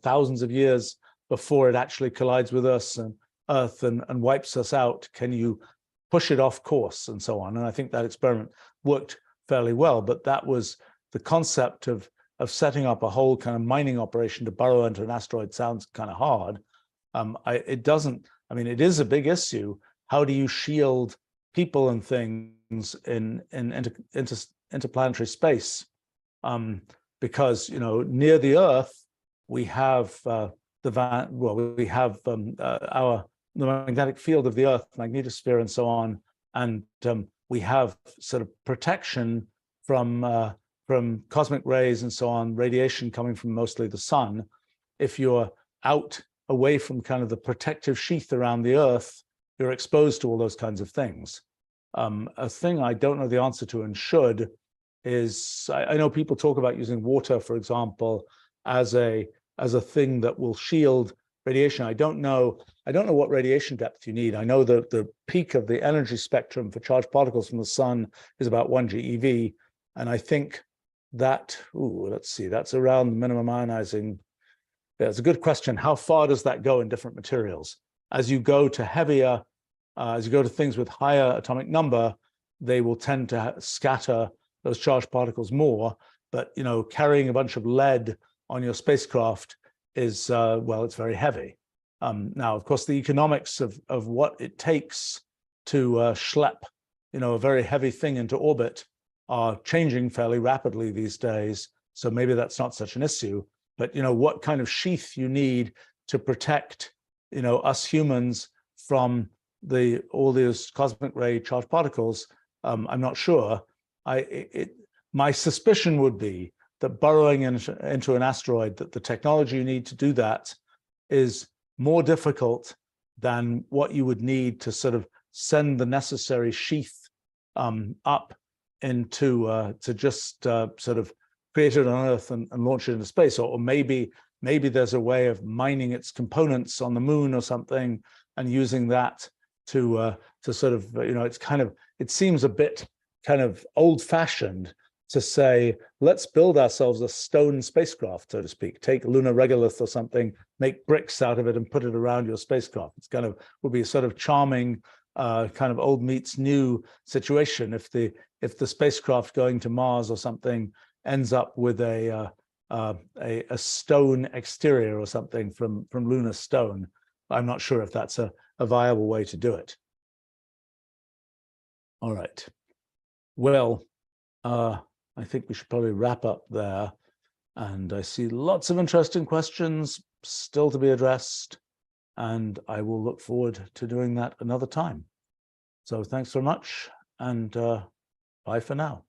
thousands of years before it actually collides with us and Earth and wipes us out, can you push it off course and so on? And I think that experiment worked fairly well, but that was the concept of setting up a whole kind of mining operation to burrow into an asteroid sounds kind of hard. It is a big issue. How do you shield people and things in interplanetary space? Because, near the Earth, we have the magnetic field of the Earth, magnetosphere and so on. And we have sort of protection from cosmic rays and so on, radiation coming from mostly the sun. If you're out away from kind of the protective sheath around the Earth, you're exposed to all those kinds of things. A thing I don't know the answer to and should is, I know people talk about using water, for example, as a thing that will shield radiation. I don't know what radiation depth you need. I know that the peak of the energy spectrum for charged particles from the sun is about 1 GeV. And I think that, let's see, that's around the minimum ionizing. Yeah, it's a good question. How far does that go in different materials? As you go to heavier, as you go to things with higher atomic number, they will tend to scatter those charged particles more. But, carrying a bunch of lead on your spacecraft is, it's very heavy. Now, of course, the economics of what it takes to schlep, a very heavy thing into orbit are changing fairly rapidly these days. So maybe that's not such an issue. But, what kind of sheath you need to protect, us humans from all these cosmic ray charged particles, I'm not sure. My suspicion would be that burrowing into an asteroid, that the technology you need to do that is more difficult than what you would need to sort of send the necessary sheath up into to just sort of create it on Earth and launch it into space, or maybe there's a way of mining its components on the moon or something and using that to sort of, it seems a bit kind of old-fashioned to say, let's build ourselves a stone spacecraft, so to speak, take lunar regolith or something, make bricks out of it and put it around your spacecraft. It's would be a sort of charming kind of old meets new situation if the if the spacecraft going to Mars or something ends up with a stone exterior or something from lunar stone. I'm not sure if that's a viable way to do it. All right. Well, I think we should probably wrap up there. And I see lots of interesting questions still to be addressed. And I will look forward to doing that another time. So thanks very much, and bye for now.